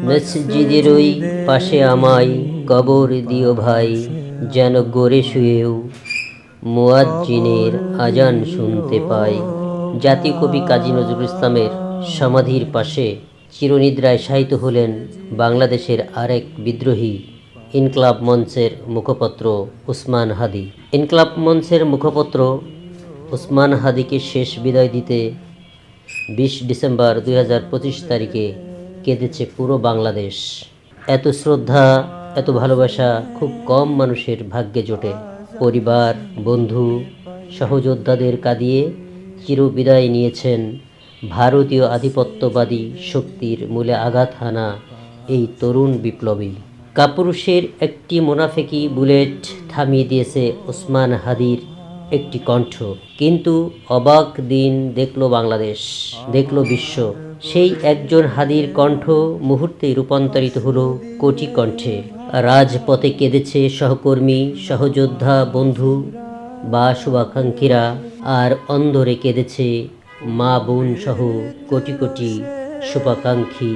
মসজিদের ওই পাশে আমায় কবর দিও ভাই, যেন গড়ে শুয়েও মুয়াজ্জিনের আজান শুনতে পাই। জাতীয় কবি কাজী নজরুল ইসলামের সমাধির পাশে চিরনিদ্রায় শায়িত হলেন বাংলাদেশের আরেক বিদ্রোহী ইনকলাব মঞ্চের মুখপত্র ওসমান হাদি। ইনকলাব মঞ্চের মুখপত্র ওসমান হাদিকে শেষ বিদায় দিতে 20 ডিসেম্বর 2025 তারিখে কেঁদেছে পুরো বাংলাদেশ। এত শ্রদ্ধা, এত ভালোবাসা খুব কম মানুষের ভাগ্যে জোটে। পরিবার, বন্ধু, সহযোদ্ধাদের কাঁদিয়ে চিরবিদায় নিয়েছেন ভারতীয় আধিপত্যবাদী শক্তির মূলে আঘাত হানা এই তরুণ বিপ্লবী। কাপুরুষের একটি মুনাফেকি বুলেট থামিয়ে দিয়েছে ওসমান হাদির একটি কণ্ঠ। কিন্তু অবাক দিন দেখল বাংলাদেশ, দেখল বিশ্ব। সেই একজন হাদির কণ্ঠ মুহূর্তে রূপান্তরিত হলো কোটি কণ্ঠে। রাজপথে কেঁদেছে সহকর্মী, সহযোদ্ধা, বন্ধু বা শুভাকাঙ্ক্ষীরা, আর অন্দরে কেঁদেছে মা বোন সহ কোটি কোটি শুভাকাঙ্ক্ষী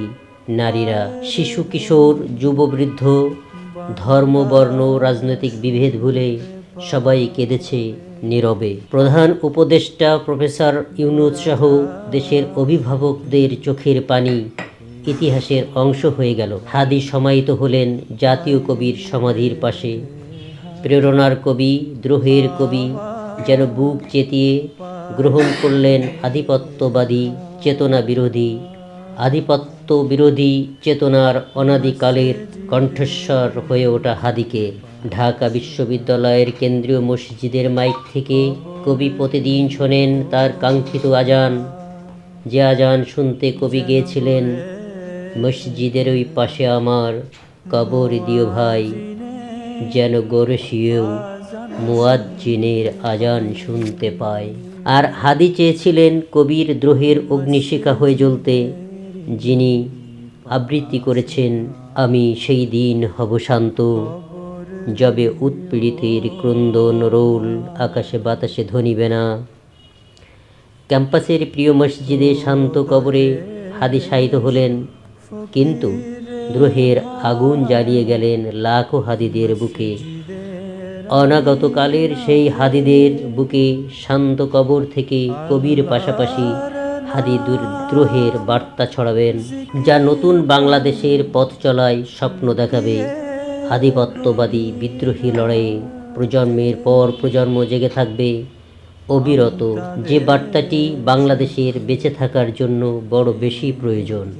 নারীরা। শিশু, কিশোর, যুববৃদ্ধ, ধর্ম, বর্ণ, রাজনৈতিক বিভেদ ভুলে সবাই কেঁদেছে নীরবে। প্রধান উপদেষ্টা প্রফেসর ইউনূস সহ দেশের অভিভাবকদের চোখের পানি ইতিহাসের অংশ হয়ে গেল। হাদি সমাহিত হলেন জাতীয় কবির সমাধির পাশে। প্রেরণার কবি, দ্রোহের কবি যেন বুক চেতিয়ে গ্রহণ করলেন আধিপত্যবাদী চেতনা বিরোধী, আধিপত্য বিরোধী চেতনার অনাদিকালের কণ্ঠস্বর হয়ে ওঠা হাদিকে। ঢাকা বিশ্ববিদ্যালয়ের কেন্দ্রীয় মসজিদের মাইক থেকে কবি প্রতিদিন শোনেন তার কাঙ্ক্ষিত আজান। যে আজান শুনতে কবি গেয়েছিলেন, মসজিদের ওই পাশে আমার কবর দিও ভাই, যেন গড়ে শুয়েও মুয়াজ্জিনের আজান শুনতে পায়। আর হাদি চেয়েছিলেন কবির দ্রোহের অগ্নিশিখা হয়ে জ্বলতে, যিনি আবৃত্তি করেছেন আমি সেই দিন হব শান্ত, যবে উৎপীড়িতের ক্রন্দন রোল আকাশে বাতাসে ধ্বনিবে না। ক্যাম্পাসের প্রিয় মসজিদে শান্ত কবরে হাদি শায়িত হলেন, কিন্তু দ্রোহের আগুন জ্বালিয়ে গেলেন লাখো হাদিদের বুকে। অনাগতকালের সেই হাদিদের বুকে শান্ত কবর থেকে কবির পাশাপাশি হাদি দ্রোহের বার্তা ছড়াবেন, যা নতুন বাংলাদেশের পথ চলায় স্বপ্ন দেখাবে। আধিপত্যবাদী বিদ্রোহী লড়াইয়ে প্রজন্মের পর প্রজন্ম জেগে থাকবে অবিরত, যে বার্তাটি বাংলাদেশের বেঁচে থাকার জন্য বড় বেশি প্রয়োজন।